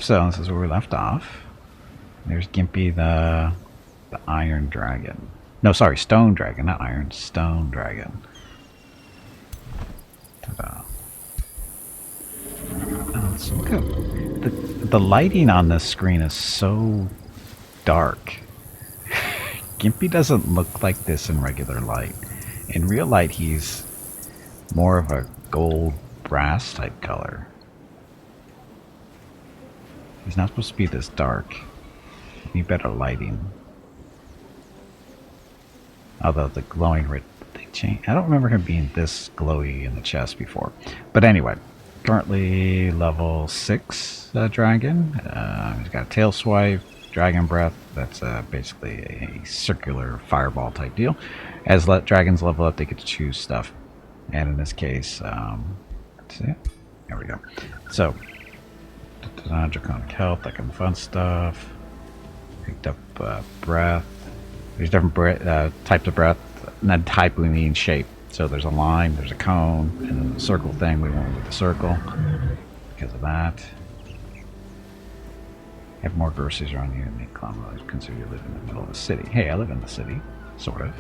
So this is where we left off. There's Gimpy the Iron Dragon. No, sorry, Stone Dragon, not Iron, Stone Dragon. Ta-da. Oh, so look at the lighting on this screen is so dark. Gimpy doesn't look like this in regular light. In real light, he's more of a gold brass type color. He's not supposed to be this dark. Need better lighting. Although the glowing red, they change. I don't remember him being this glowy in the chest before. But anyway, currently level 6 dragon. He's got a tail swipe, dragon breath. That's basically a circular fireball type deal. As dragons level up, they get to choose stuff. And in this case, let's see. There we go. So, draconic health, that kind of fun stuff. Picked up breath. There's different types of breath. Not type, we mean shape. So there's a line, there's a cone, and then the circle thing. We went with the circle because of that. Have more groceries around here than they consider you live in the middle of the city. Hey, I live in the city, sort of.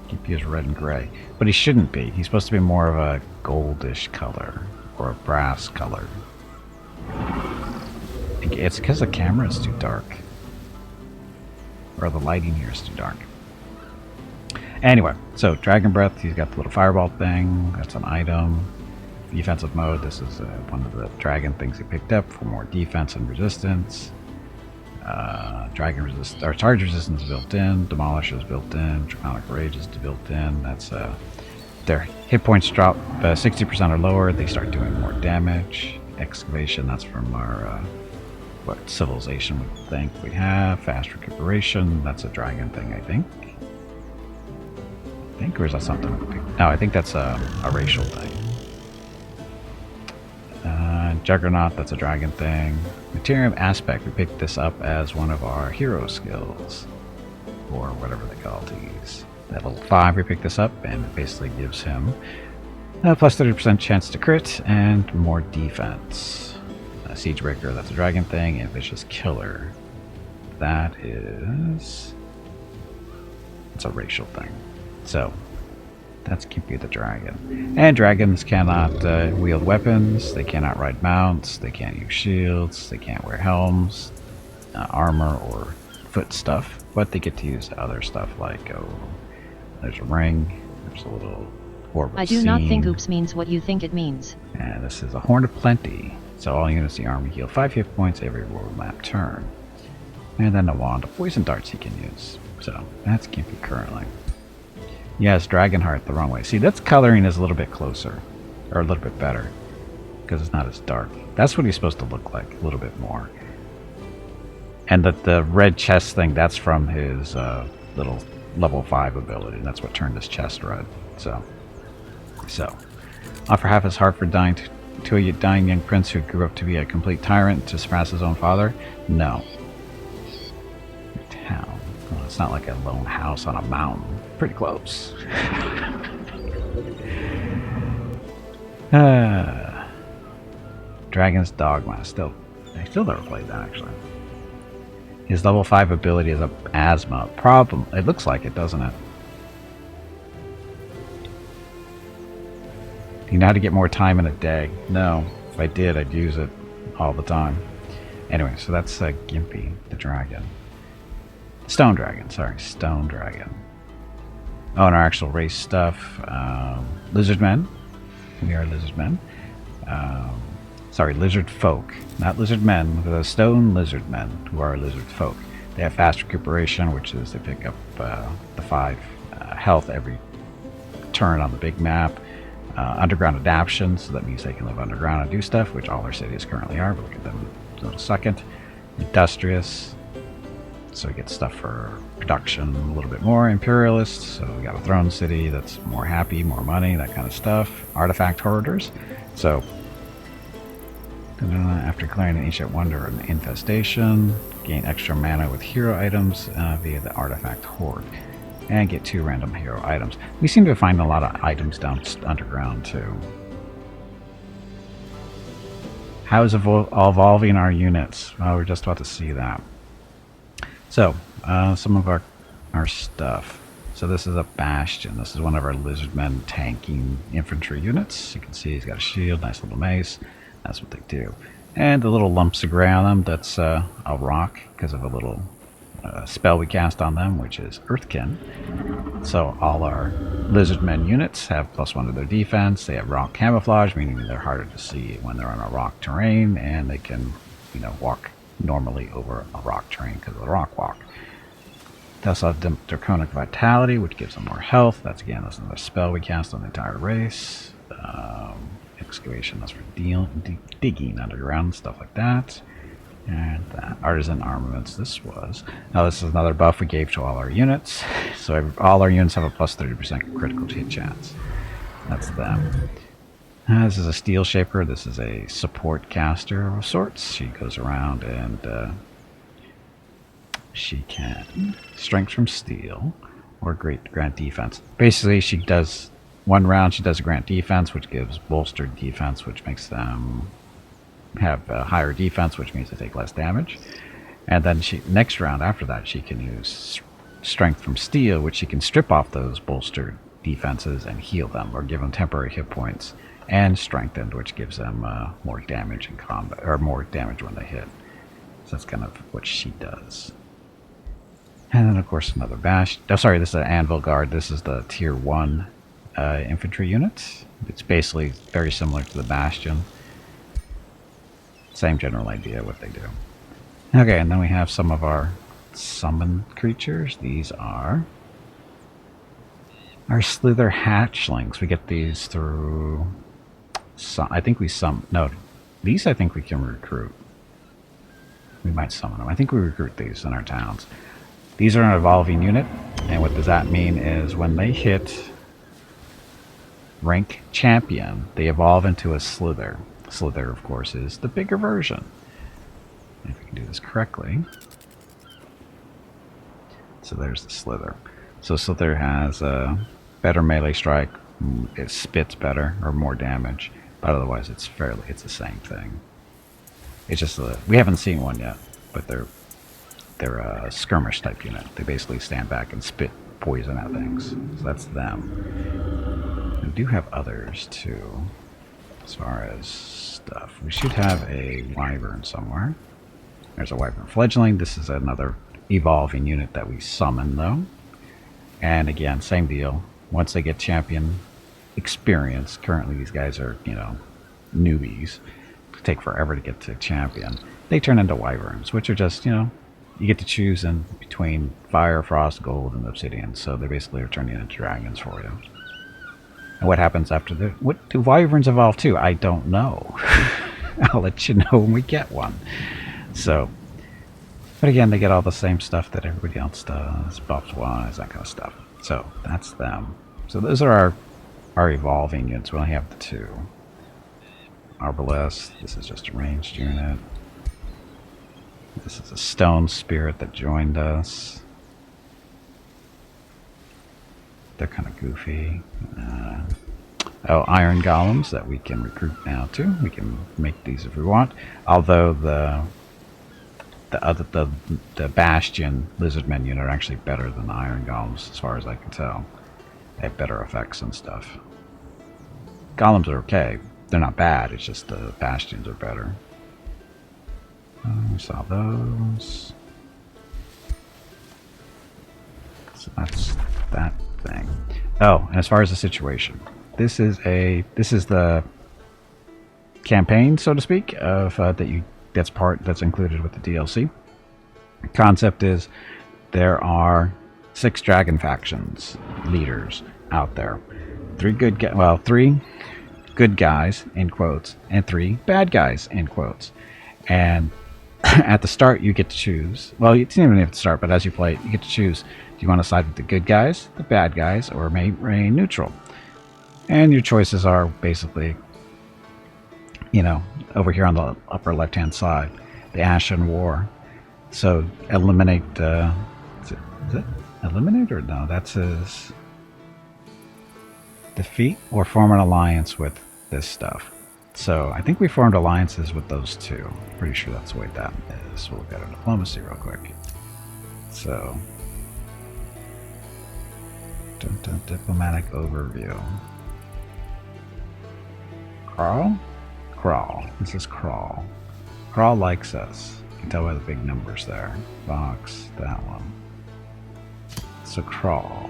Gimpy is red and gray, but he shouldn't be. He's supposed to be more of a goldish color or a brass color. It's because the camera is too dark. Or the lighting here is too dark. Anyway, so Dragon Breath, he's got the little fireball thing. That's an item. Defensive mode, this is one of the dragon things he picked up for more defense and resistance. Dragon resist or charge resistance is built in. Demolish is built in. Draconic Rage is built in. That's their hit points drop 60% or lower. They start doing more damage. Excavation, that's from our what civilization we think we have. Fast recuperation, that's a dragon thing, I think. Or is that something? No, I think that's a racial thing. Juggernaut, that's a dragon thing. Materium Aspect, we picked this up as one of our hero skills, or whatever they call these. At level 5, we picked this up, and it basically gives him a plus 30% chance to crit and more defense. Siegebreaker, that's a dragon thing, and Vicious Killer. That is... it's a racial thing. So, that's Gimpy the Dragon. And dragons cannot wield weapons, they cannot ride mounts, they can't use shields, they can't wear helms, armor, or foot stuff, but they get to use other stuff like, oh, there's a ring, there's a little orb of I do not think oops means what you think it means. And this is a Horn of Plenty. So all units in the army heal 5 hit points every world map turn. And then a wand of poison darts he can use. So that's Gimpy currently. Yes, Dragonheart the wrong way. See, that's coloring is a little bit closer. Or a little bit better. Because it's not as dark. That's what he's supposed to look like. A little bit more. And the red chest thing, that's from his little level 5 ability. That's what turned his chest red. So. Offer half his heart for dying to a dying young prince who grew up to be a complete tyrant to surpass his own father? No. Your town. Well, it's not like a lone house on a mountain. Pretty close. Dragon's Dogma. I still never played that, actually. His level 5 ability is a asthma problem. It looks like it, doesn't it? You know how to get more time in a day? No. If I did, I'd use it all the time. Anyway, so that's Gimpy, the dragon. Stone Dragon, sorry. Stone Dragon. Oh, and our actual race stuff. Lizard Men. We are Lizard Men. Sorry, Lizard Folk. Not Lizard Men, but the Stone Lizard Men, who are Lizard Folk. They have fast recuperation, which is they pick up the 5 health every turn on the big map. Underground adaptation, so that means they can live underground and do stuff, which all our cities currently are, but look at them in a second. Industrious, so we get stuff for production a little bit more. Imperialist, so we got a throne city that's more happy, more money, that kind of stuff. Artifact hoarders, so after clearing an ancient wonder or an infestation, gain extra mana with hero items via the artifact hoard. And get 2 random hero items. We seem to find a lot of items down underground too. How is evolving our units? Well, we're just about to see that. So, some of our stuff. So this is a Bastion. This is one of our Lizardmen tanking infantry units. You can see he's got a shield, nice little mace. That's what they do. And the little lumps of gray on them, that's a rock because of a little spell we cast on them, which is Earthkin. So all our Lizardmen units have +1 to their defense. They have rock camouflage, meaning they're harder to see when they're on a rock terrain, and they can, walk normally over a rock terrain because of the rock walk. They also have Draconic Vitality, which gives them more health. That's another spell we cast on the entire race. Excavation, that's for digging underground, stuff like that. And Artisan Armaments, this is another buff we gave to all our units. So all our units have a +30% critical hit chance. That's them. This is a Steel Shaper. This is a support caster of sorts. She goes around and she can strength from steel or grant defense. Basically, she does 1 round. She does a grant defense, which gives bolstered defense, which makes them have a higher defense, which means they take less damage. And then next round after that, she can use strength from steel, which she can strip off those bolstered defenses and heal them or give them temporary hit points, and strengthened, which gives them more damage in combat, or more damage when they hit. So that's kind of what she does. And then of course another bash. Oh, sorry, this is an Anvil Guard. This is the tier 1 infantry unit. It's basically very similar to the Bastion. Same general idea what they do. Okay, and then we have some of our summon creatures. These are our Slither Hatchlings. We get these through I think we no, these I think we can recruit. We might summon them. I think we recruit these in our towns. These are an evolving unit, and what does that mean is when they hit rank champion, they evolve into a Slither. Slither, of course, is the bigger version. If we can do this correctly. So there's the Slither. So Slither has a better melee strike. It spits better or more damage, but otherwise it's the same thing. It's just we haven't seen one yet, but they're a skirmish type unit. They basically stand back and spit poison at things. So that's them. We do have others too. As far as stuff, we should have a Wyvern somewhere. There's a Wyvern Fledgling. This is another evolving unit that we summon though. And again, same deal. Once they get champion experience, currently these guys are, newbies. Take forever to get to champion. They turn into Wyverns, which are just, you get to choose in between fire, frost, gold, and obsidian. So they basically are turning into dragons for you. And what happens after what do Wyverns evolve to? I don't know. I'll let you know when we get one. So, but again, they get all the same stuff that everybody else does, buffs wise, that kind of stuff. So that's them. So those are our evolving units. We only have the 2. Arbalest, this is just a ranged unit. This is a stone spirit that joined us. They're kind of goofy. Iron golems that we can recruit now too. We can make these if we want. Although the Bastion Lizardmen unit are actually better than the iron golems, as far as I can tell. They have better effects and stuff. Golems are okay. They're not bad. It's just the Bastions are better. We saw those. So that's that thing. Oh, and as far as the situation, this is the campaign, so to speak, of that's included with the DLC. The concept is there are 6 dragon factions leaders out there. 3 good guys in quotes and 3 bad guys in quotes. And at the start, you get to choose. Well, you didn't even have to start, but as you play, you get to choose. Do you want to side with the good guys, the bad guys, or remain neutral? And your choices are basically, over here on the upper left-hand side, the Ashen War. So eliminate. Is it eliminate or no? That says defeat or form an alliance with this stuff. So I think we formed alliances with those two. Pretty sure that's the way that is. We'll look at our diplomacy real quick. So, diplomatic overview. Crawl? Crawl. This is Crawl. Crawl likes us. You can tell by the big numbers there. Box, that one. So Crawl.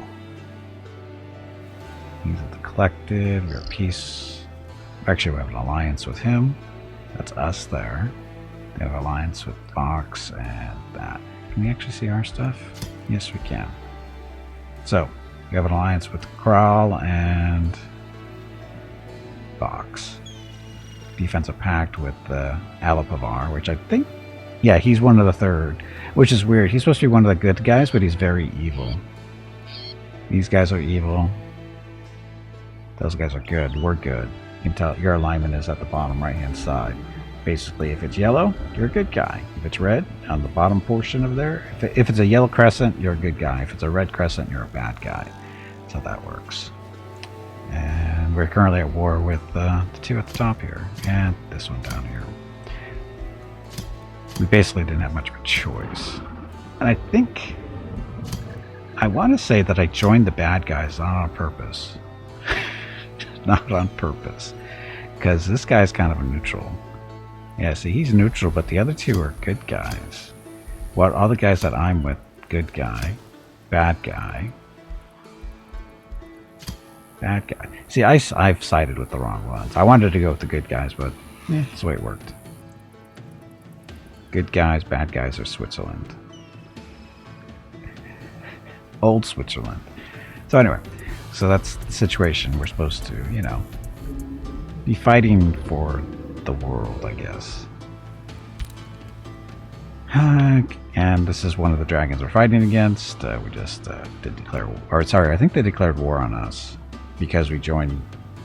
He's at the collective. You're peace. Actually, we have an alliance with him. That's us there. We have an alliance with Box and that. Can we actually see our stuff? Yes, we can. So, we have an alliance with Crawl and Box. Defensive pact with Alapavar, which I think, yeah, he's one of the third, which is weird. He's supposed to be one of the good guys, but he's very evil. These guys are evil. Those guys are good. We're good. You can tell your alignment is at the bottom right hand side. Basically, if it's yellow, you're a good guy. If it's red, on the bottom portion of there, if it's a yellow crescent, you're a good guy. If it's a red crescent, you're a bad guy. That's how that works. And we're currently at war with the two at the top here, and this one down here. We basically didn't have much of a choice. And I think, I want to say that I joined the bad guys not on purpose. Not on purpose. Because this guy's kind of a neutral. Yeah, see, he's neutral, but the other two are good guys. What all the guys that I'm with, good guy, bad guy, bad guy. See, I've sided with the wrong ones. I wanted to go with the good guys, but that's the way it worked. Good guys, bad guys are Switzerland. Old Switzerland. So anyway, so that's the situation. We're supposed to, you know, be fighting for the world, I guess. And this is one of the dragons we're fighting against. We just did declare, or sorry, I think they declared war on us because we joined,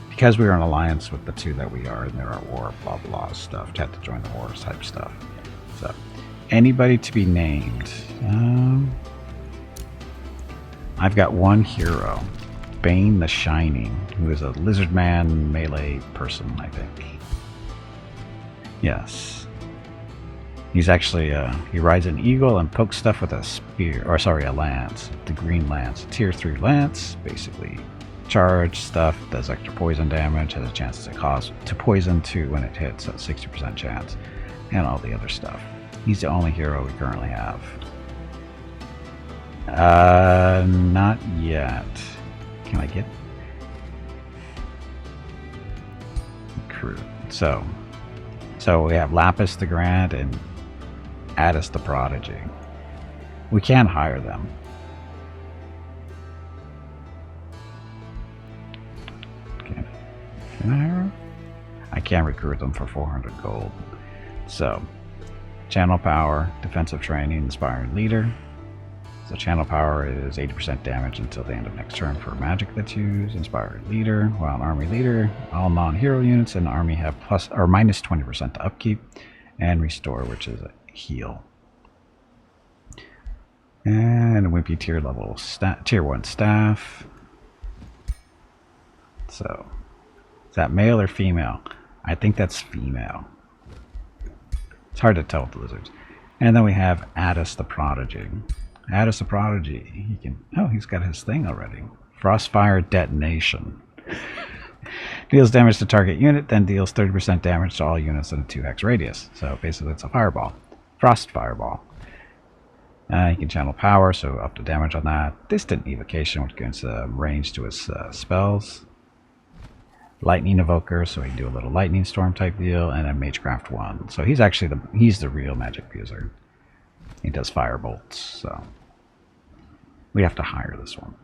because we were in alliance with the two that we are, and they're at war, blah blah stuff. Had to join the wars type stuff. So, anybody to be named? I've got one hero, Bane the Shining, who is a lizard man melee person, I think. Yes. He's actually, he rides an eagle and pokes stuff with a spear, or sorry, a lance. The green lance. Tier 3 lance, basically. Charge stuff, does extra poison damage, has a chance to poison 2 when it hits, at 60% chance. And all the other stuff. He's the only hero we currently have. Not yet. Can I get recruit? So we have Lapis the Grand and Addis the Prodigy. We can hire them. Can I hire them? I can't recruit them for 400 gold. So, channel power, defensive training, inspired leader. So channel power is 80% damage until the end of next turn for magic that's used. Inspired leader, while an army leader, all non-hero units in the army have plus or minus 20% to upkeep, and restore, which is a heal. And a wimpy tier level tier 1 staff. So, is that male or female? I think that's female. It's hard to tell with the lizards. And then we have Addis the Prodigy. Addis the Prodigy. He can. Oh, he's got his thing already. Frostfire Detonation. Deals damage to target unit, then deals 30% damage to all units in a 2x radius. So basically, it's a fireball. Frost Fireball. He can channel power, so up to damage on that. Distant Evocation, which gives range to his spells. Lightning Evoker, so he can do a little Lightning Storm type deal, and then Magecraft 1. So he's actually he's the real magic user. He does fire bolts, so we have to hire this one.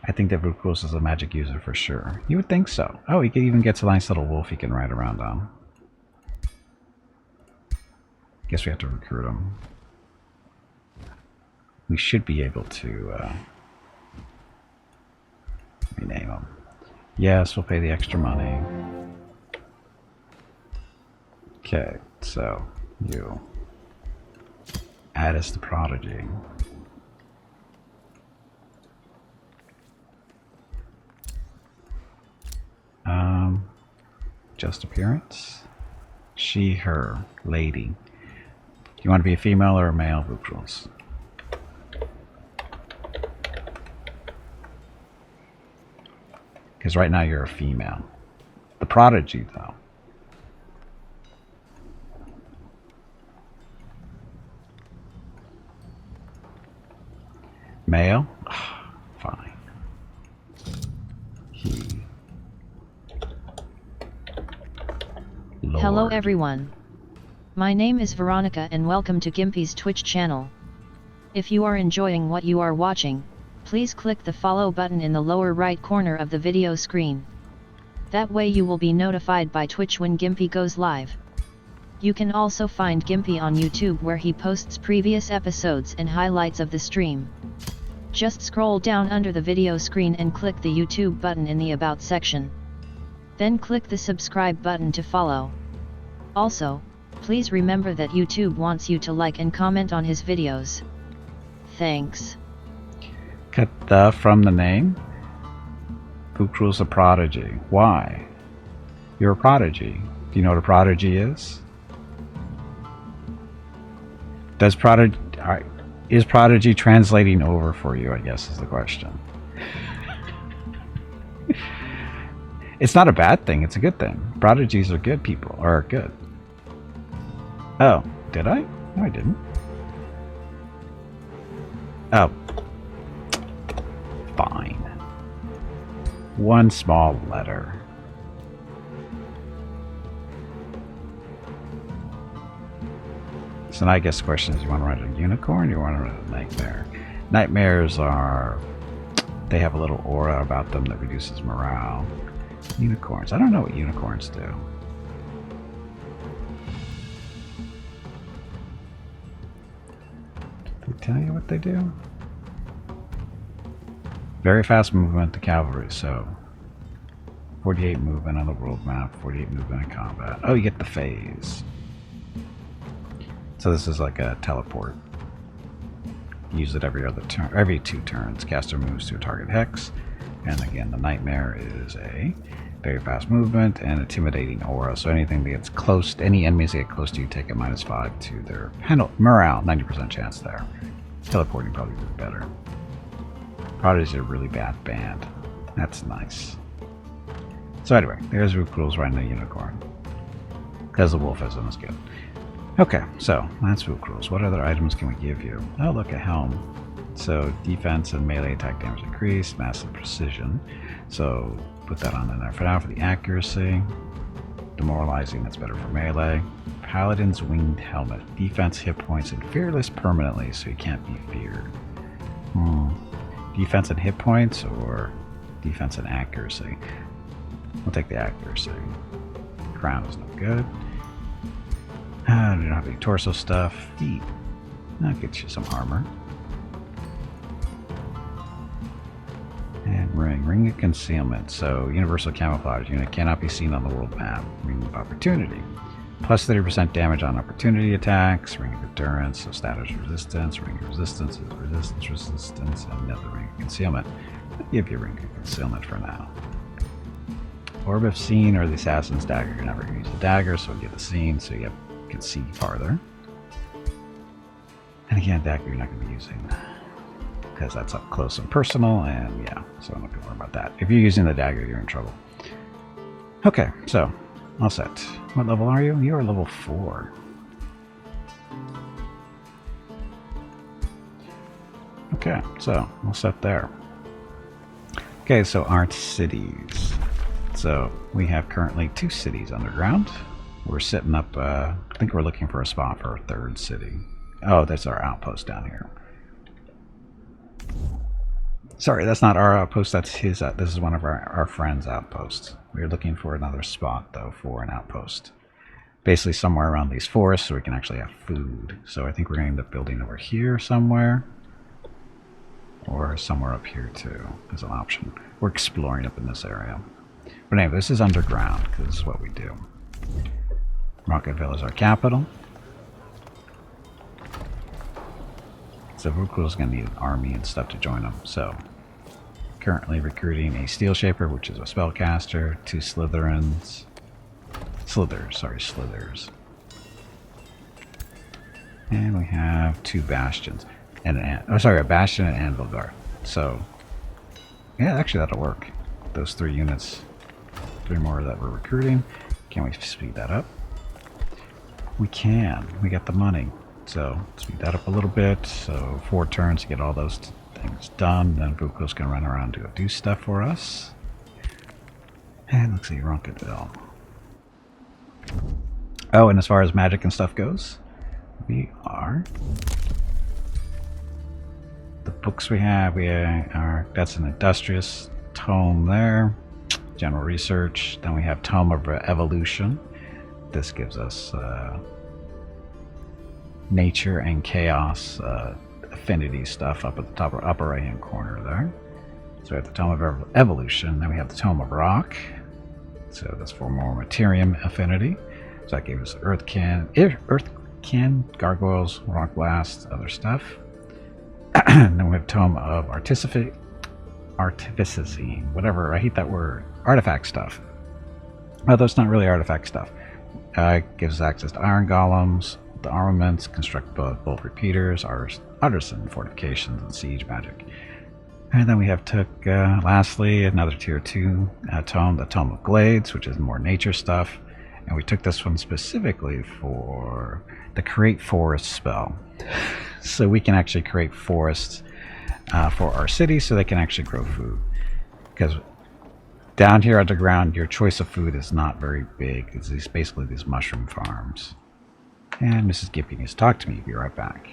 I think that Vukulos is a magic user for sure. You would think so. Oh, he even gets a nice little wolf he can ride around on. Guess we have to recruit him. We should be able to rename him. Yes, we'll pay the extra money. Okay, so you Addis the Prodigy. Just appearance. She, her, lady. Do you want to be a female or a male, Vukrils? Because right now you're a female. The prodigy, though. Male? Fine. He. Lord. Hello everyone. My name is Veronica and welcome to Gimpy's Twitch channel. If you are enjoying what you are watching, please click the follow button in the lower right corner of the video screen. That way you will be notified by Twitch when Gimpy goes live. You can also find Gimpy on YouTube where he posts previous episodes and highlights of the stream. Just scroll down under the video screen and click the YouTube button in the About section. Then click the subscribe button to follow. Also, please remember that YouTube wants you to like and comment on his videos. Thanks. Cut the from the name. Vukrils a prodigy. Why? You're a prodigy. Do you know what a prodigy is? Does prodigy... Is prodigy translating over for you, I guess is the question. It's not a bad thing, it's a good thing. Prodigies are good people, or good. Oh, did I? No, I didn't. Oh. Fine. One small letter. So now I guess the question is, you want to write a unicorn or you want to write a nightmare? Nightmares are... they have a little aura about them that reduces morale. Unicorns. I don't know what unicorns do. Did they tell you what they do? Very fast movement to cavalry, so 48 movement on the world map, 48 movement in combat. Oh, you get the phase. So this is like a teleport. Use it every other turn, every 2 turns. Caster moves to a target hex, and again, the nightmare is a very fast movement and intimidating aura. So anything that gets close, any enemies that get close to you, take a -5 to their morale. 90% chance there. Teleporting probably would be better. Prodigy's a really bad band. That's nice. So anyway, there's Vukrils riding a unicorn. Because the wolf isn't as good. Okay, so that's Vukrils. What other items can we give you? Oh, look, a helm. So defense and melee attack damage increased, massive precision. So put that on in there for now. For the accuracy, demoralizing, that's better for melee. Paladin's winged helmet, defense, hit points, and fearless permanently, so you can't be feared. Defense and hit points or defense and accuracy? We'll take the accuracy. Crown is no good. Do not have any torso stuff. Feet. That gets you some armor. And ring. Ring of concealment. So universal camouflage unit cannot be seen on the world map. Ring of opportunity. Plus 30% damage on opportunity attacks. Ring of endurance. So status resistance. Ring of resistance is resistance. And another ring of concealment. I'll give you ring of concealment for now. Orb of Seen or the Assassin's Dagger. You're never going to use the dagger, so we'll get the Seen so you can see farther. And again, dagger you're not going to be using because that's up close and personal, and yeah, so I'm not going to worry about that. If you're using the dagger, you're in trouble. Okay, so all set. What level are you? You are level 4. Okay, so all set there. Okay, so our cities. So we have currently 2 cities underground. We're setting up, I think we're looking for a spot for a 3rd city. Oh, that's our outpost down here. Sorry, that's not our outpost, that's his, this is one of our friend's outposts. We're looking for another spot, though, for an outpost. Basically somewhere around these forests so we can actually have food. So I think we're going to end up building over here somewhere. Or somewhere up here, too, as an option. We're exploring up in this area. But anyway, this is underground, because this is what we do. Rocketville is our capital. So Vukrils is going to need an army and stuff to join them. So, currently recruiting a Steel Shaper, which is a spellcaster, 2 Slytherins, Slithers. Sorry, Slithers. And we have 2 bastions. And a bastion and anvil guard. So, yeah, actually that'll work. Those 3 units. 3 more that we're recruiting. Can we speed that up? We can. We got the money. So, speed that up a little bit. So, 4 turns to get all those things done. Then Vuko's going to run around to go do stuff for us. And let's see, Ronkadville. Oh, and as far as magic and stuff goes, we are... The books we have, that's an Industrious Tome there. General Research. Then we have Tome of Evolution. This gives us Nature and Chaos affinity stuff up at the top or upper right hand corner there. So we have the Tome of Evolution. Then we have the Tome of Rock. So that's for more Materium affinity. So that gave us Earthkin, Gargoyles, Rock Blast, other stuff. And then we have Tome of Artificing, whatever, I hate that word. Artifact stuff. Although it's not really artifact stuff. Gives us access to Iron Golems, the armaments, construct bolt repeaters, artisan fortifications, and siege magic. And then we have lastly, another tier 2 tome, the Tome of Glades, which is more nature stuff. And we took this one specifically for the Create Forest spell. So we can actually create forests for our city so they can actually grow food. Because down here underground, your choice of food is not very big. It's basically these mushroom farms. And Mrs. Gimpy needs to talk to me. Be right back.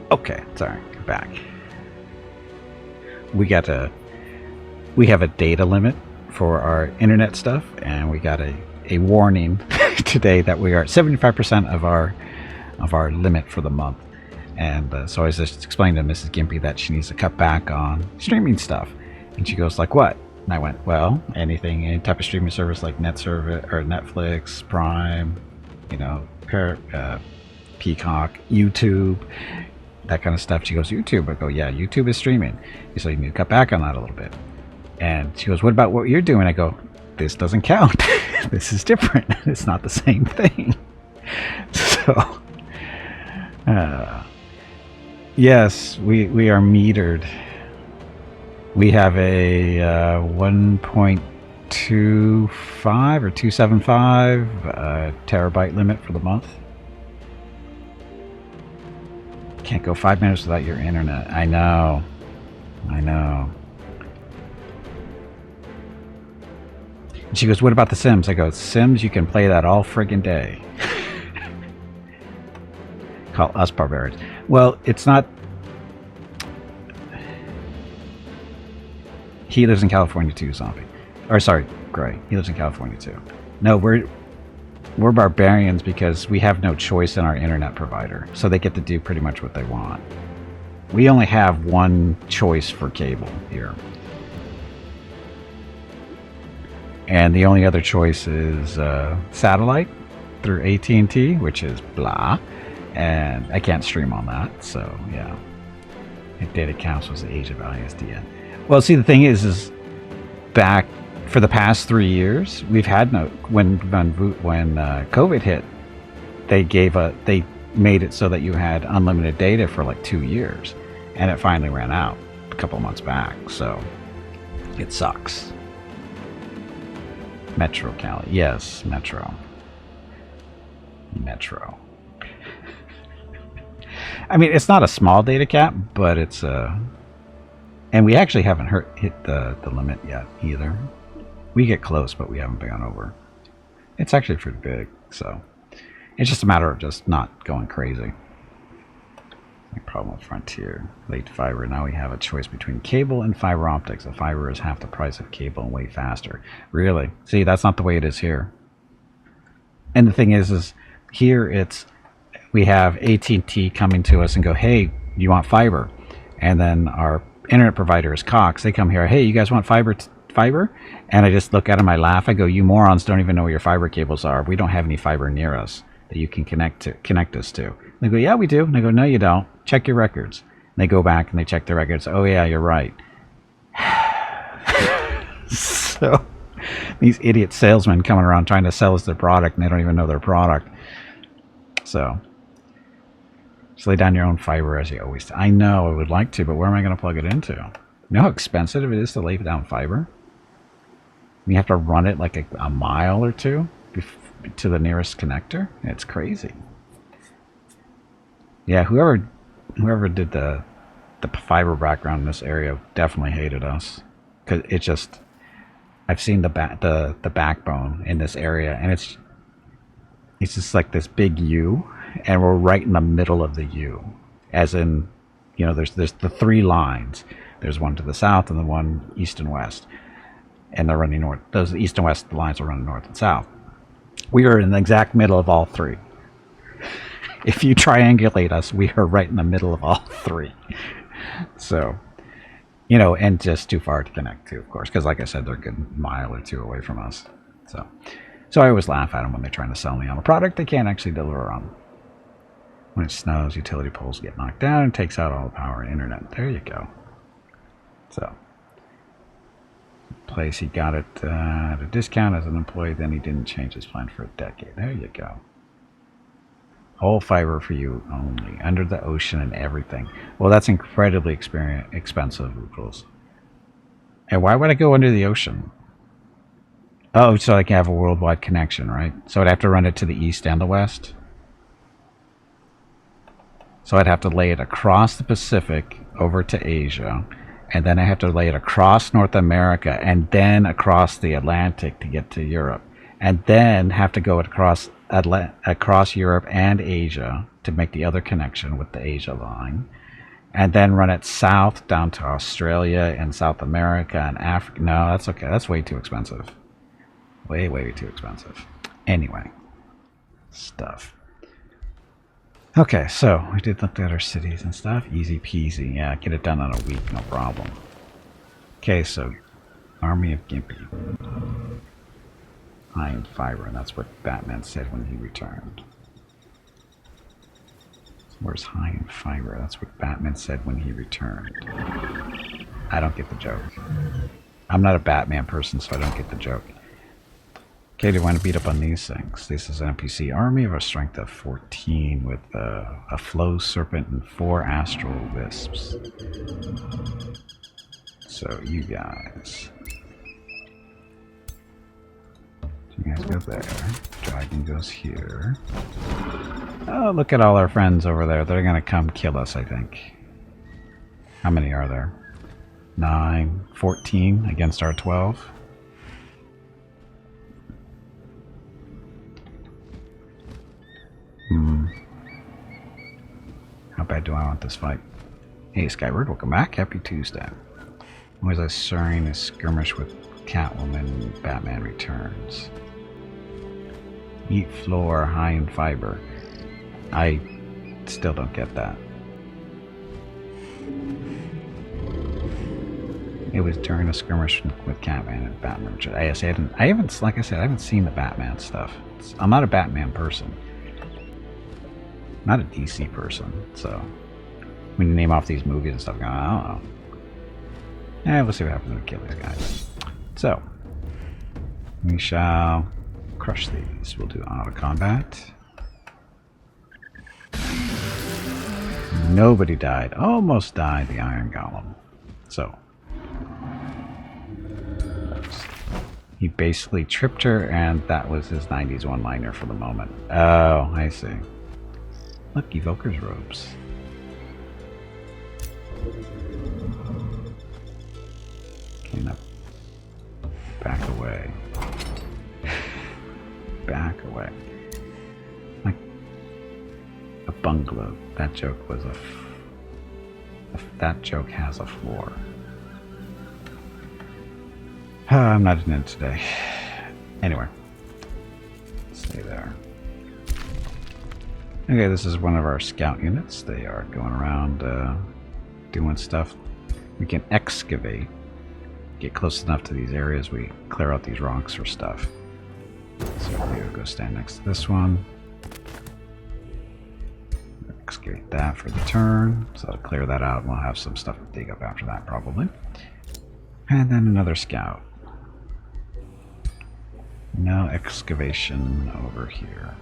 Okay, sorry, back. We have a data limit for our internet stuff, and we got a warning today that we are at 75% of our limit for the month. And so I was just explaining to Mrs. Gimpy that she needs to cut back on streaming stuff. And she goes like, what? And I went, well, any type of streaming service like Netflix, Prime, Peacock, YouTube, that kind of stuff. She goes, YouTube? I go, yeah, YouTube is streaming. So you need to cut back on that a little bit. And she goes, what about what you're doing? I go, this doesn't count. This is different. It's not the same thing. So, yes, we are metered. We have a 1.25 or 275 terabyte limit for the month. Can't go 5 minutes without your internet. I know. I know. And she goes, what about The Sims? I go, Sims, you can play that all friggin' day. Call us barbarians. Well, it's not. He lives in California too, Zombie. Or sorry, Gray. He lives in California too. No, we're barbarians because we have no choice in our internet provider. So they get to do pretty much what they want. We only have one choice for cable here. And the only other choice is satellite through AT&T, which is blah. And I can't stream on that, so yeah. Data counts was the age of ISDN. Well, see, the thing is back for the past 3 years, we've had no. When COVID hit, they made it so that you had unlimited data for like 2 years, and it finally ran out a couple months back. So it sucks. Metro Cali, yes, Metro. I mean, it's not a small data cap, but it's and we actually haven't hit the limit yet either. We get close, but we haven't gone over. It's actually pretty big, so it's just a matter of just not going crazy. No problem with Frontier. Late fiber. Now we have a choice between cable and fiber optics. The fiber is half the price of cable and way faster. Really? See, that's not the way it is here. And the thing is here we have AT&T coming to us and go, hey, you want fiber? And then our internet provider is Cox. They come here, hey, you guys want fiber? And I just look at them, I laugh, I go, you morons don't even know where your fiber cables are. We don't have any fiber near us that you can connect us to. And they go, yeah, we do. And I go, no, you don't. Check your records. And they go back and they check their records. Oh, yeah, you're right. So these idiot salesmen coming around trying to sell us their product and they don't even know their product. So just lay down your own fiber as you always do. I know I would like to, but where am I going to plug it into? You know how expensive it is to lay down fiber? You have to run it like a mile or two to the nearest connector. It's crazy. Yeah, whoever did the fiber background in this area definitely hated us, because it just, I've seen the backbone in this area, and it's just like this big U, and we're right in the middle of the U, as in, you know, there's the three lines. There's one to the south and the one east and west, and they're running north. Those east and west lines are running north and south. We are in the exact middle of all three. If you triangulate us, we are right in the middle of all three. So, you know, and just too far to connect to, of course, because like I said, they're a good mile or two away from us. So I always laugh at them when they're trying to sell me on a product they can't actually deliver on. When it snows, utility poles get knocked down and takes out all the power and internet. There you go. So, place he got it at a discount as an employee, then he didn't change his plan for a decade. There you go. Whole fiber for you only, under the ocean and everything. Well, that's incredibly expensive, Oodles. And why would I go under the ocean? Oh, so I can have a worldwide connection, right? So I'd have to run it to the east and the west. So I'd have to lay it across the Pacific over to Asia, and then I have to lay it across North America, and then across the Atlantic to get to Europe, and then have to go across Europe and Asia to make the other connection with the Asia line, and then run it south down to Australia and South America and Africa. No, that's okay. That's way too expensive. Way, way too expensive. Anyway, stuff. Okay, so we did look at our cities and stuff. Easy peasy. Yeah, get it done in a week, no problem. Okay, so Army of Gimpy. High in fiber, and that's what Batman said when he returned. Where's high in fiber? That's what Batman said when he returned. I don't get the joke. I'm not a Batman person, so I don't get the joke. Okay, do you want to beat up on these things? This is an NPC army of a strength of 14 with a flow serpent and 4 astral wisps. So you guys. You guys go there. Dragon goes here. Oh, look at all our friends over there. They're gonna come kill us, I think. How many are there? 9, 14 against our 12. How bad do I want this fight? Hey Skyward, welcome back. Happy Tuesday. Was I starring a skirmish with Catwoman? Batman Returns. Eat floor high in fiber. I still don't get that. It was during a skirmish with Catman and Batman Returns. I haven't, like I said, I haven't seen the Batman stuff. I'm not a Batman person. Not a DC person, so when you name off these movies and stuff, I don't know. We'll see what happens when we kill these guys. So, we shall crush these. We'll do auto combat. Nobody died. Almost died, the Iron Golem. So, he basically tripped her, and that was his 90s one-liner for the moment. Oh, I see. Look, Evoker's robes. Okay, now back away. Back away. Like a bungalow. That joke was that joke has a floor. I'm not in it today. Anyway. Stay there. Okay, this is one of our scout units. They are going around doing stuff. We can excavate. Get close enough to these areas, we clear out these rocks for stuff. So we'll go stand next to this one. Excavate that for the turn. So I'll clear that out and we'll have some stuff to dig up after that probably. And then another scout. No excavation over here.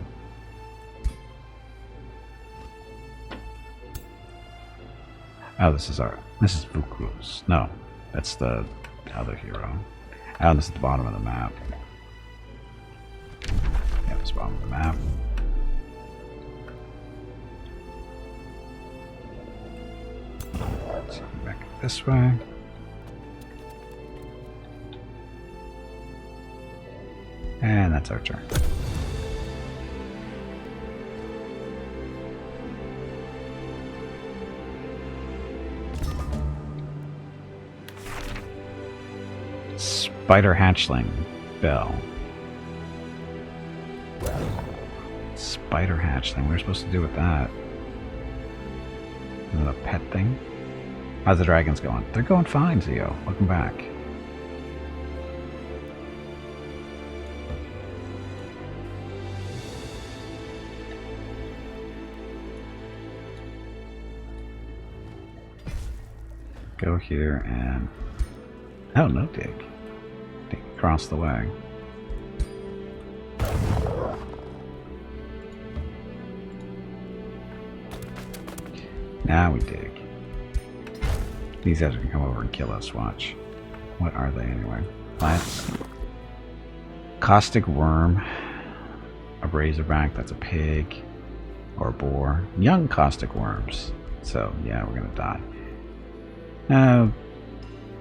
Oh, this is Vukruz. No, that's the other hero. Oh, this is the bottom of the map. Yeah, this is the bottom of the map. Let's go back this way. And that's our turn. Spider hatchling bell. Spider hatchling. What are we supposed to do with that? Is it a pet thing? How's the dragons going? They're going fine, Zio. Welcome back. Go here and... Oh, no dig. Dig across the way. Now we dig. These guys are gonna come over and kill us, watch. What are they anyway? Plants. Caustic worm. A razorback, that's a pig. Or a boar. Young caustic worms. So, yeah, we're gonna die.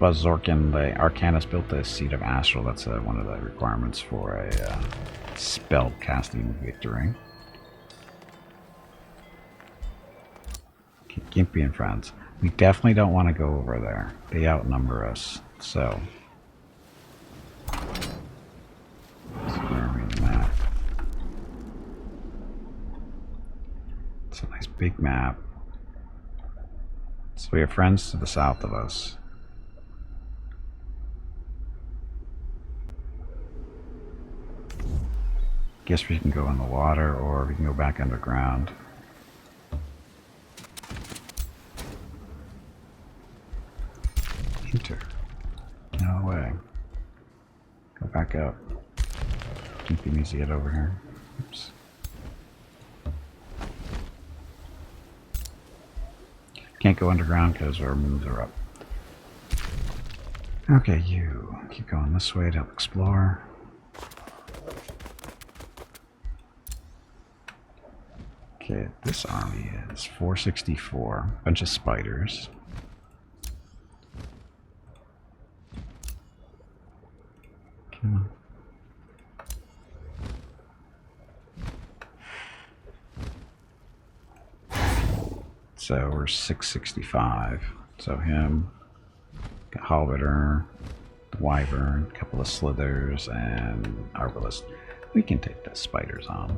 Buzzorkin, the Arcanist built the Seed of Astral. That's one of the requirements for a spell casting victory. Gimpy and friends. We definitely don't want to go over there. They outnumber us. So. Where are we in the map? It's a nice big map. So we have friends to the south of us. Guess we can go in the water or we can go back underground. Enter. No way. Go back up. Gimpy needs to get over here. Oops. Can't go underground because our moves are up. Okay, you keep going this way to help explore. Okay, this army is 464. Bunch of spiders. Come on. So we're 665. So him, Halberdier, the Wyvern, a couple of Slithers, and Arbalest. We can take the spiders on.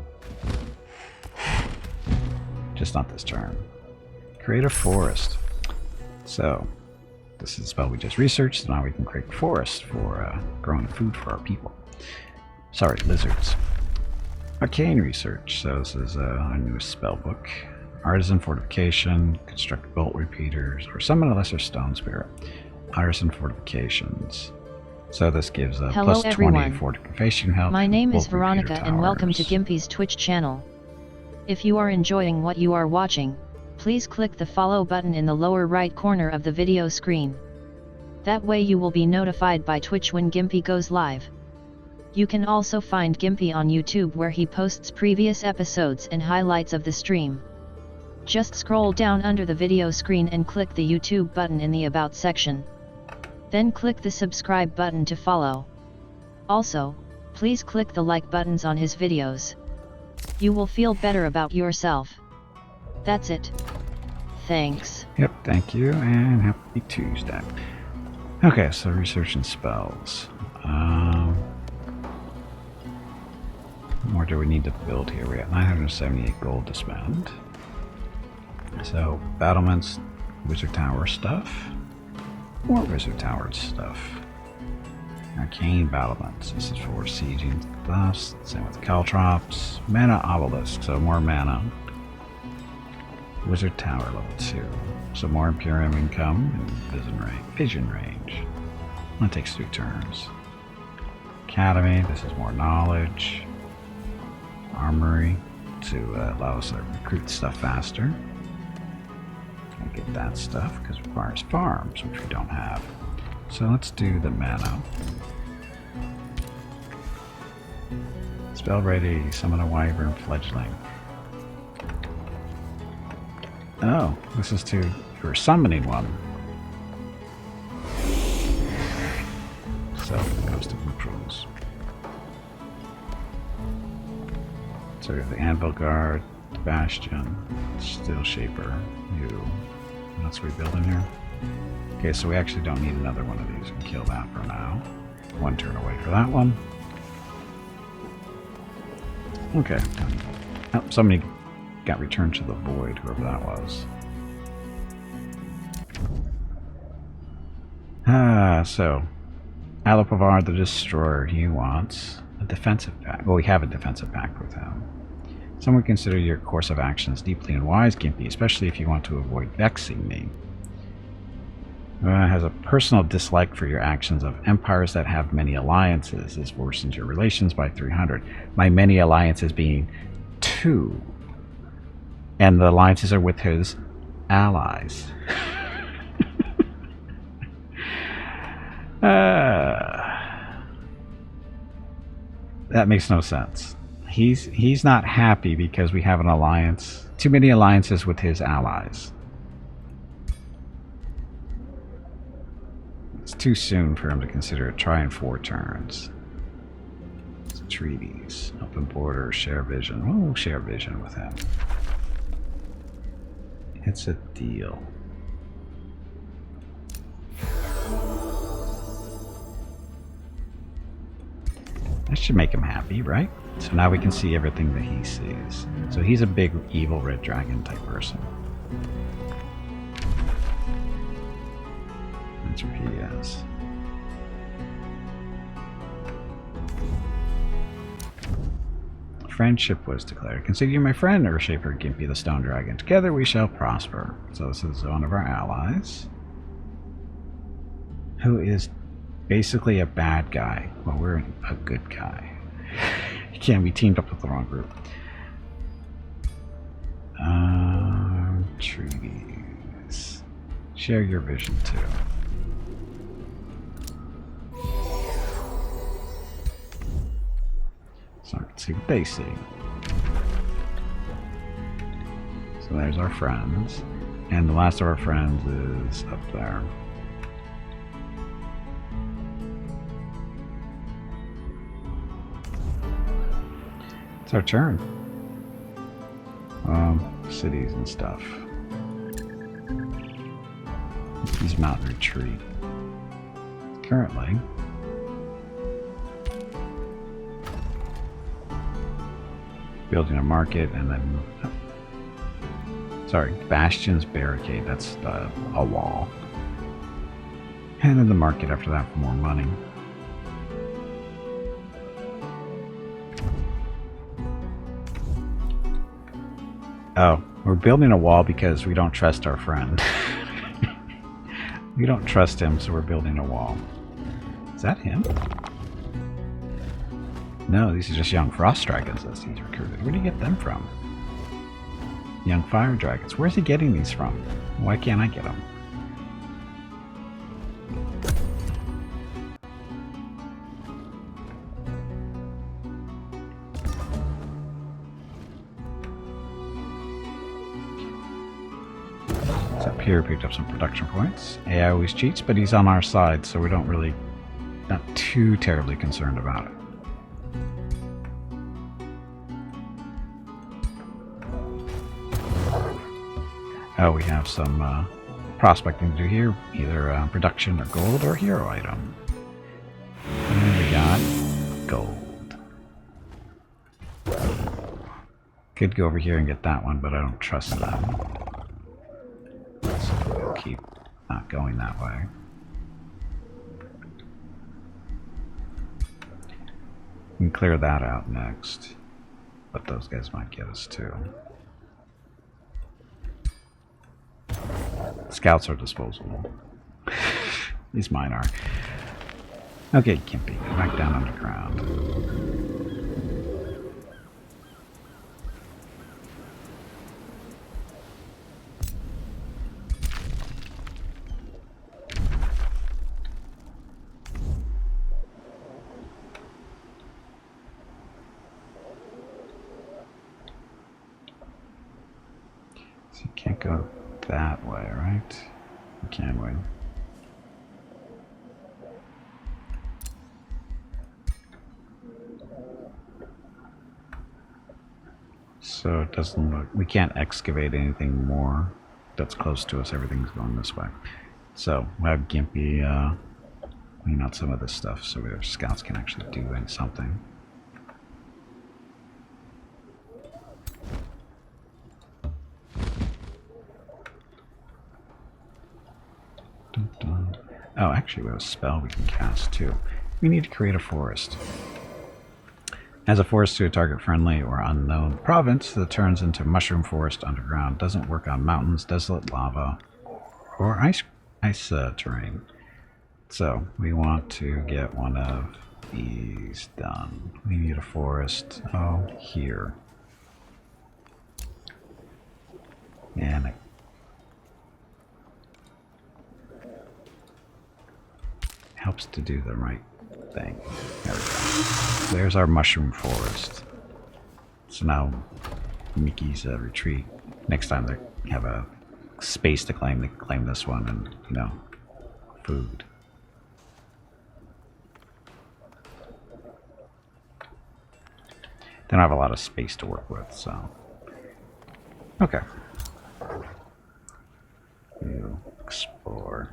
Just not this turn. Create a forest. So this is a spell we just researched, so now we can create a forest for growing food for our people. Sorry, lizards. Arcane research. So this is our newest spell book. Artisan fortification, construct bolt repeaters, or summon a lesser stone spirit. Artisan fortifications. So this gives a Hello plus 20 everyone. Fortification health. My name is bolt repeater Veronica and welcome to towers. Gimpy's Twitch channel. If you are enjoying what you are watching, please click the follow button in the lower right corner of the video screen. That way you will be notified by Twitch when Gimpy goes live. You can also find Gimpy on YouTube where he posts previous episodes and highlights of the stream. Just scroll down under the video screen and click the YouTube button in the About section. Then click the subscribe button to follow. Also, please click the like buttons on his videos. You will feel better about yourself. That's it. Thanks. Yep, thank you, and happy Tuesday. Okay, so research and spells. What more do we need to build here? We got 978 gold to spend. So, battlements, wizard tower stuff. More wizard tower stuff. Arcane battlements. This is for sieging buffs. Same with caltrops. Mana obelisk, so more mana. Wizard tower level 2. So more Imperium income and vision range. That takes 3 turns. Academy, this is more knowledge. Armory to allow us to recruit stuff faster. And get that stuff because it requires farms, which we don't have. So let's do the mana. Spell ready, summon a wyvern fledgling. Oh, this is to you're summoning one. So Ghost of Controls. So we have the Anvil Guard, the Bastion, Steel Shaper, who what else are we building here? Okay, so we actually don't need another one of these. We can kill that for now. 1 turn away for that one. Okay. Oh, somebody got returned to the void, whoever that was. So Alapavar the Destroyer, he wants a defensive pact. Well, we have a defensive pact with him. Some would consider your course of actions deeply unwise, Gimpy, especially if you want to avoid vexing me. Has a personal dislike for your actions of empires that have many alliances. This worsens your relations by 300. My many alliances being 2. And the alliances are with his allies. That makes no sense. He's not happy because we have an alliance. Too many alliances with his allies. It's too soon for him to consider it. Try in 4 turns. Treaties, open border, share vision. We'll share vision with him. It's a deal. That should make him happy, right? So now we can see everything that he sees. So he's a big evil red dragon type person. That's where he is. Friendship was declared. Consider you my friend, Earthshaper Gimpy the Stone Dragon. Together we shall prosper. So this is one of our allies, who is basically a bad guy. Well, we're a good guy. Can't be teamed up with the wrong group. Treaties. Share your vision too. So let's see what they see. So there's our friends. And the last of our friends is up there. It's our turn. Cities and stuff. He's mountain retreat. Currently. Building a market and then... Sorry, Bastion's barricade. That's a wall. And then the market after that for more money. Oh, we're building a wall because we don't trust our friend. We don't trust him, so we're building a wall. Is that him? No, these are just young frost dragons that he's recruited. Where do you get them from? Young fire dragons. Where's he getting these from? Why can't I get them? Here, picked up some production points. AI always cheats, but he's on our side, so we don't really, not too terribly concerned about it. Oh, we have some prospecting to do here, either production or gold or hero item. And we got gold. Could go over here and get that one, but I don't trust them. We'll keep not going that way. We can clear that out next, but those guys might get us too. Scouts are disposable. At least mine are. Okay, Gimpy, go back down underground. So you can't go that way, right? Or can we? So it doesn't look... We can't excavate anything more that's close to us. Everything's going this way. So we'll have Gimpy clean out some of this stuff so our scouts can actually do something. Oh, actually we have a spell we can cast too. We need to create a forest. As a forest to a target friendly or unknown province that turns into mushroom forest underground. Doesn't work on mountains, desolate lava, or ice terrain. So we want to get one of these done. We need a forest here. And helps to do the right thing. There we go. There's our mushroom forest. So now Mickey's retreat. Next time they have a space to claim, they can claim this one and, you know, food. They don't have a lot of space to work with, so. Okay. We'll explore.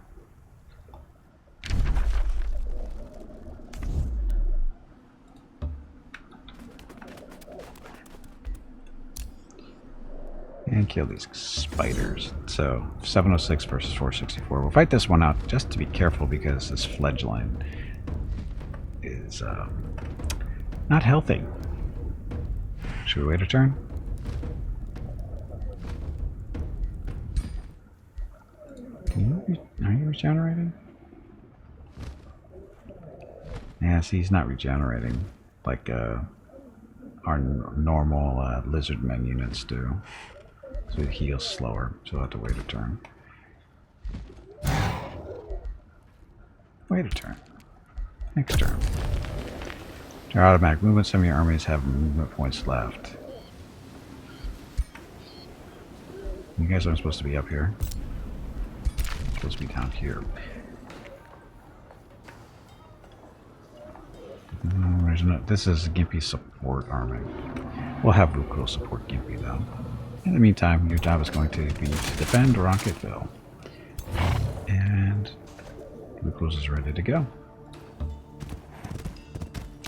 And kill these spiders. So 706 versus 464. We'll fight this one out just to be careful because this fledgling is not healthy. Should we wait a turn? Are you regenerating? Yeah, see, he's not regenerating like our normal lizardmen units do. So it heals slower, so we'll have to wait a turn. Wait a turn. Next turn. Your automatic movement. Some of your armies have movement points left. You guys aren't supposed to be up here. You're supposed to be down here. This is Gimpy's support army. We'll have Vuko support Gimpy though. In the meantime, your job is going to be to defend Rocketville. And Vuko's is ready to go.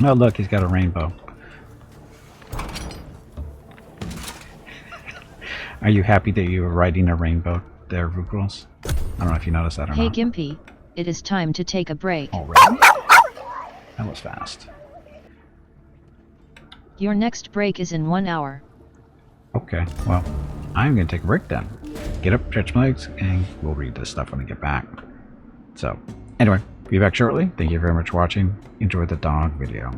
Oh look, he's got a rainbow. Are you happy that you were riding a rainbow there, Vuko's? I don't know if you noticed that or Hey not. Gimpy, it is time to take a break. Already? That was fast. Your next break is in 1 hour. Okay, well, I'm going to take a break then. Get up, stretch my legs, and we'll read this stuff when I get back. So, anyway, be back shortly. Thank you very much for watching. Enjoy the dog video.